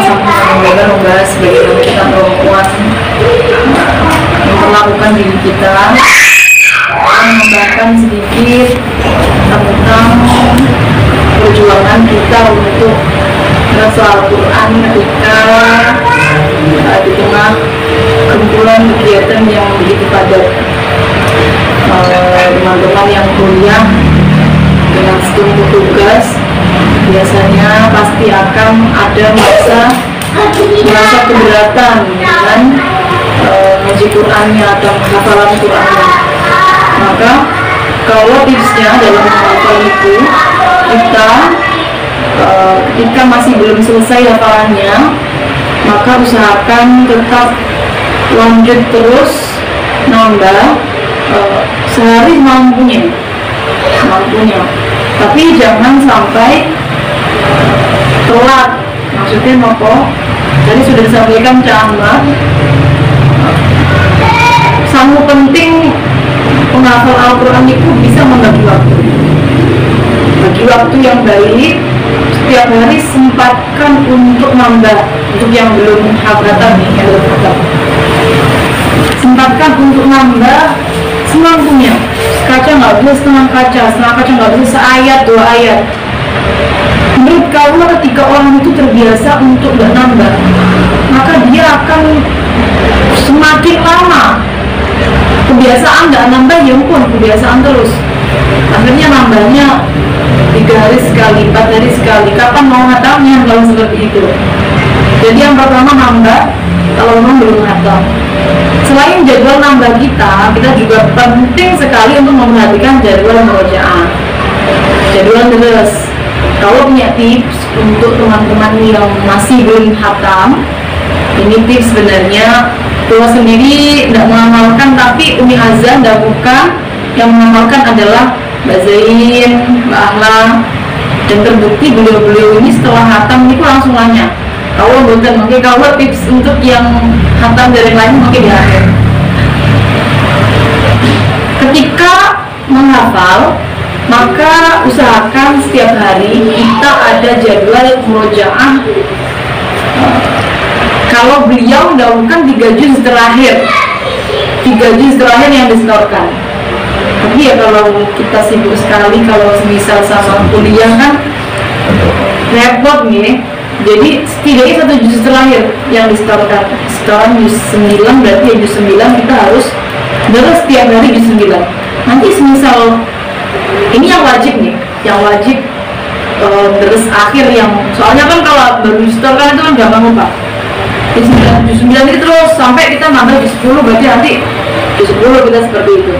sama-sama membahas bagaimana kita perempuan memperlakukan diri kita, menambahkan sedikit tentang perjuangan kita untuk baca Al-Quran ketika di tengah kumpulan kegiatan yang begitu padat. Teman-teman yang kuliah dengan setumpuk tugas biasanya pasti akan ada merasa keberatan dengan ngaji Qurannya atau hafalan Qurannya. Maka kalau tipsnya dalam menghafal itu, kita ketika masih belum selesai hafalannya, maka usahakan tetap lanjut terus nambah sehari mampunya, tapi jangan sampai telat. Maksudnya apa? Tadi sudah disampaikan Cama, sangat penting penghafal Al-Quran itu bisa membagi waktu yang baik. Setiap hari sempatkan untuk nambah, untuk yang belum hafatan nih, yang belum hafal, sempatkan untuk nambah semampunya. Kaca nggak bisa setengah kaca nggak bisa seayat 2 ayat. Menurut kamu, ketika orang itu terbiasa untuk nggak nambah, maka dia akan semakin lama kebiasaan nggak nambah, ya pun kebiasaan terus. Akhirnya nambahnya 3 hari sekali, 4 hari sekali. Kapan mau hatamnya kalau seperti itu? Jadi yang pertama nambah kalau memang belum hatam. Selain jadwal nambah kita juga penting sekali untuk memperhatikan jadwal murojaah, jadwal terus. Kalau punya tips untuk teman-teman yang masih belum hatam, ini tips sebenarnya Tua sendiri tidak mengamalkan, tapi Umi Azan dan bukan yang mengamalkan adalah Mbak Zain, Mbak Ahla, dan terbukti beliau-beliau ini setelah hatam itu langsung nanya. Kalau bukan, mungkin kalau tips untuk yang hatam dari lain mungkin di akhir. Ketika menghafal, maka usahakan setiap hari kita ada jadwal murojaah. Kalau beliau mendahulukan 3 juz terakhir yang disetorkan. Tapi ya kalau kita sibuk sekali, kalau misal sama kuliah kan repot nih. Jadi setidaknya 1 juz terakhir yang disetorkan. Setoran juz 9, berarti ya juz 9 kita harus terus setiap hari juz 9. Nanti semisal ini yang wajib nih, terus akhir yang soalnya kan kalau baru disetorkan itu kan gampang lupa. Juz 9 itu terus sampai kita nambah juz 10, berarti nanti juz 10 kita seperti itu.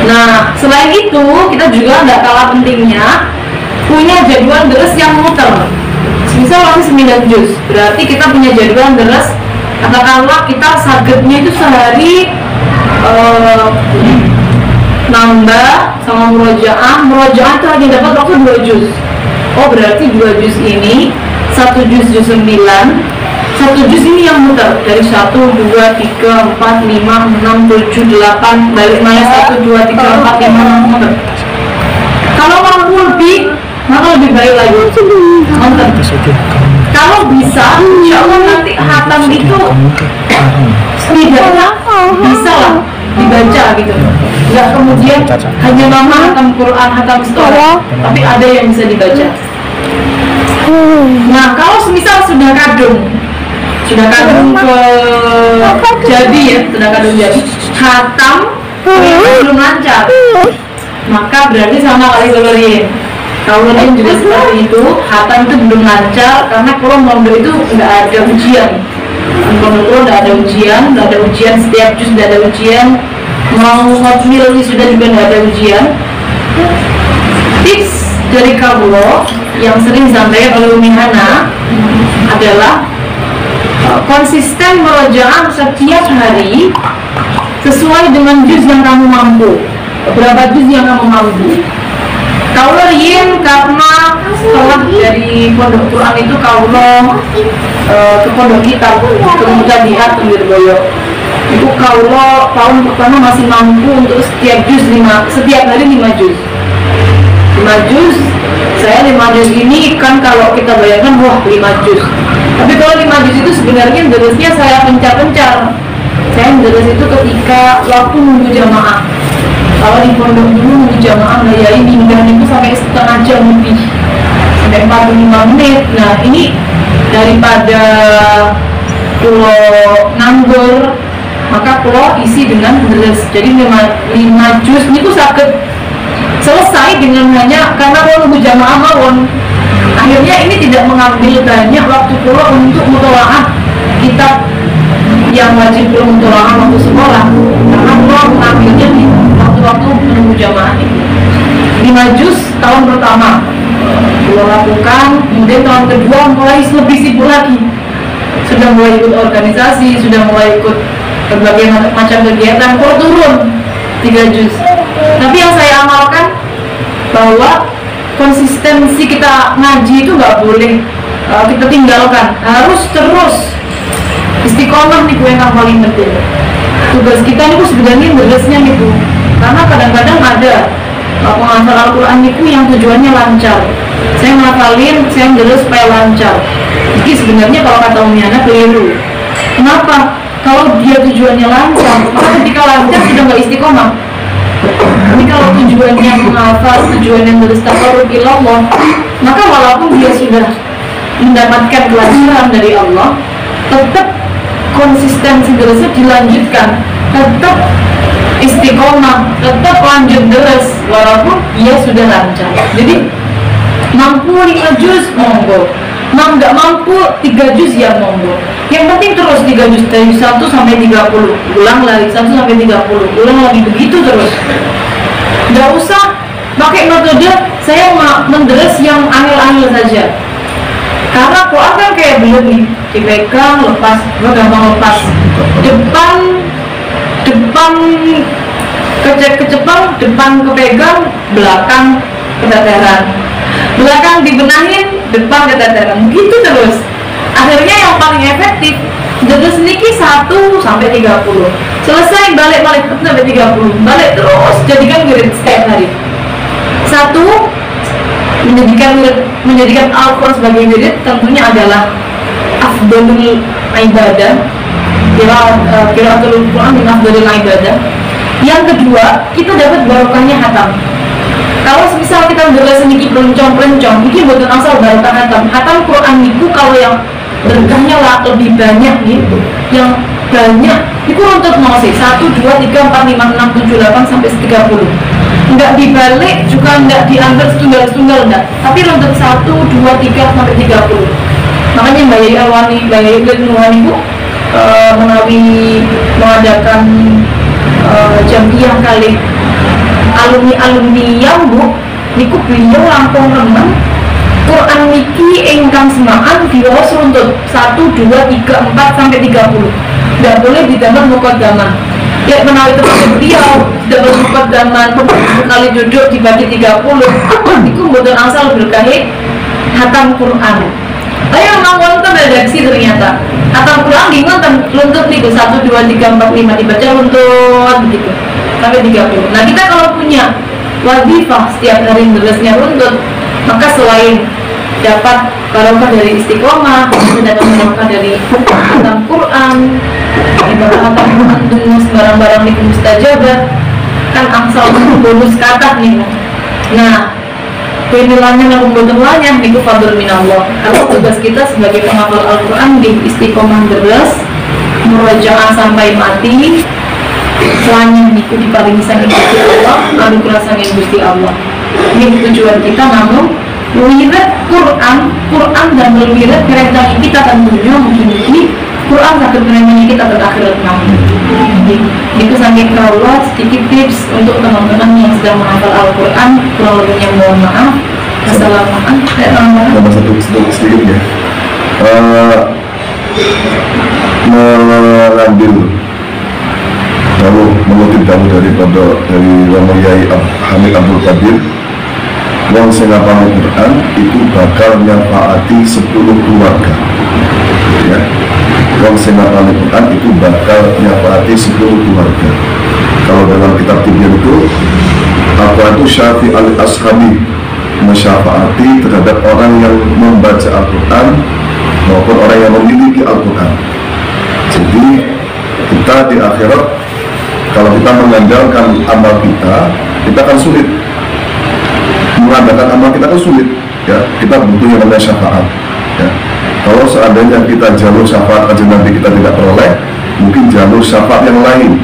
Nah, selain itu kita juga nggak kalah pentingnya punya jadwal deres yang muter. Misal masih 9 juz, berarti kita punya jadwal deres. Katakanlah kita sakitnya itu sehari nambah sama murojaah itu hanya dapat waktu 2 juz. Oh, berarti 2 juz ini 1 juz 9, 1 juz ini yang muter dari 1, 2, 3, 4, 5, 6, 7, 8 balik mana 1, 2, 3, 4, 5, 6 muter. Kalau mampu lebih, maka lebih baik lagi muter. Kalau bisa, insya Allah nanti hatam itu setidaknya bisa lah dibaca gitu. Nggak kemudian hanya nama hatam Quran, hatam setoran, tapi ada yang bisa dibaca. Nah, kalau semisal sudah kadung ke jadi ya, sudah kadung jadi hatam belum lancar, maka berarti sama kali kolorin. Kalau lain juga seperti itu, hatam itu belum lancar karena kalau mondok itu nggak ada ujian. Kalau nggak ada ujian, setiap juz nggak ada ujian, mau ngomil sudah juga nggak ada ujian. Tips dari Kaulo yang sering disampaikan oleh Umi Hana adalah konsisten murojaah setiap hari sesuai dengan juz yang kamu mampu. Berapa juz yang kamu mampu? Kaulo riyen karena setelah dari pondok Quran itu Kaulo ke pondok kita kemudian lihat Lirboyo itu Kaulo tahun pertama masih mampu untuk setiap hari 5 juz. 5 juz, saya 5 juz ini kan kalau kita bayangkan wah 5 juz, tapi Tapi kalau 5 juz itu sebenarnya derasnya saya pencar-pencar. Saya deras itu ketika waktu nunggu jamaah. Kalau di pondok dulu nunggu jamaah ngayai pindah itu sampai setengah jam lebih, sampai 45 menit. Nah ini daripada pulau nganggur, maka pulau isi dengan deres. Jadi 5 juz ini tuh sakit selesai dengan hanya karena pulau nunggu jamaah mawon. Akhirnya ini tidak mengambil banyak waktu pulau untuk mutolaah kitab yang wajib pulau mutolaah waktu sekolah, karena pulau mengambilnya di waktu menunggu jamaah itu. 5 juz tahun pertama pulau lakukan, kemudian tahun kedua mulai lebih sibuk lagi, sudah mulai ikut organisasi, sudah mulai ikut berbagai macam kegiatan. Pulau turun 3 juz. Tapi yang saya amalkan bahwa konsistensi kita ngaji itu nggak boleh kita tinggalkan, harus terus istiqomah nih yang paling penting. Tugas kita itu sebenarnya derasnya itu, karena kadang-kadang ada penghafal Al-Quran itu yang tujuannya lancar. Saya ngafalin, saya deres supaya lancar. Jadi sebenarnya kalau kata Umiana keliru. Kenapa? Kalau dia tujuannya lancar, maka ketika lancar sudah nggak istiqomah. Tapi kalau tujuannya menghafal, tujuannya bertaqarrub ilallah, maka walaupun dia sudah mendapatkan kelancaran dari Allah, tetap konsistensi derasnya dilanjutkan, tetap istiqomah, tetap lanjut deres walaupun dia sudah lancar. Jadi mampu 5 juz monggo, nggak mampu 3 juz ya monggo. Yang penting terus 3 juz dari 1 sampai 30, ulang lagi 1 sampai 30, ulang lagi, begitu terus. Nggak usah pakai metode saya menderes yang angel-angel saja, karena Quran kan kayak belum nih, dipegang lepas, gampang lepas. Depan kecepang, depan kepegang, belakang keteteran, belakang dibenahin, depan keteteran, begitu terus. Akhirnya yang paling efektif deres niki 1 sampai 30, selesai balik 1 sampai 30, balik terus, jadikan wirid setiap hari. 1, menjadikan Al-Quran sebagai wirid tentunya adalah afdalul ibadah, qiraatul Quran min afdalul ibadah. Yang kedua, kita dapat barokahnya hatam. Kalau misal kita deres niki pelencong, ini bukan asal barokah hatam Quran itu. Kalau yang berkahnya lah lebih banyak gitu, yang banyak itu untuk masih 1, 2, 3, 4, 5, 6, 7, 8 sampai 30. Enggak dibalik juga, enggak diambil setunggal-setunggal, enggak, tapi untuk 1, 2, 3 sampai 30. Makanya Mbak Yai Alwani, Mbak Yai Nuhan itu menawi mengadakan jamiah kali alumni yang bu niku beliau Lampung remen Quran niki ingkang semaan diwaos runtut 1, 2, 3, 4 sampai 30. Nggak boleh ditambah muqaddamah. Ya menawi terus beliau dapat muqaddamah kali duduk dibagi 30. Niku mboten asal berkahi hatam Quran. Ayo mawon kan redaksi ternyata hatam Quran di ngonten runtut niku 1, 2, 3, 4, 5 dibaca runtut begitu sampai 30. Nah kita kalau punya wazifah setiap hari derasnya runtut, maka selain dapat barokah dari istiqomah, dapat barokah dari hatam Quran, ibadah hatam Quran dengan barang-barang di mustajabah, kan angsal bonus kata nih. Nah, penilaiannya dan pembentukannya itu fadl minallah. Kalau tugas kita sebagai penghafal Al-Quran di istiqomah deras, murajaah sampai mati, selanjutnya niku diparingi saking Gusti Allah, lalu kurasangin Gusti Allah. Ini tujuan kita, namun wirid Quran dan berwirid kerencangan kita tentunya mungkin Quran sakit kerencangan kita ke akhirat nanti. Itu saking Allah sedikit tips untuk teman-teman yang sedang menghafal Al-Quran. Kurang lebihnya mohon maaf. Assalamualaikum. Sedikit ya, mengambil lalu mengutip dari Romo Yai Hamid Abdul Qadir, wong sing ngapal Quran itu bakal nyafaati 10 keluarga. Ya, wong sing ngapal Quran itu bakal nyafaati 10 keluarga. Kalau dalam kitab Tibyan itu apa itu Syafi al-Ashabi, mensyafaati terhadap orang yang membaca Al-Quran maupun orang yang memiliki Al-Quran. Jadi kita di akhirat, kalau kita mengandalkan amal kita akan sulit. Mengandalkan amal kita kan sulit, ya. Kita butuh yang namanya syafaat, ya. Kalau seandainya kita jalur syafaat aja Nabi kita tidak peroleh, mungkin jalur syafaat yang lain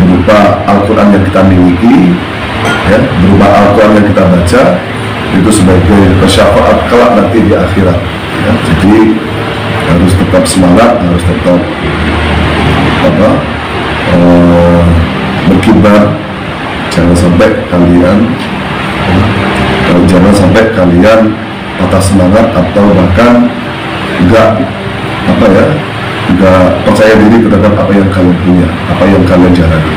berupa Al-Quran yang kita miliki, ya, berupa Al-Quran yang kita baca, itu sebagai syafaat kelak nanti di akhirat, ya. Jadi harus tetap semangat, harus tetap berkibar. Jangan sampai kalian patah semangat atau bahkan enggak percaya diri terhadap apa yang kalian punya, apa yang kalian jalani.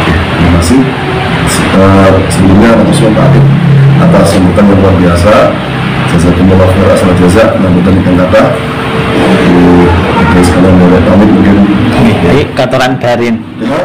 Terima kasih. Sebelumnya Pak Adib atas sambutan yang luar biasa. Jazakumullah khairan asal jazak, sambutan ikan kata. Sekalian boleh pamit mungkin. Katoran Darin. Ya.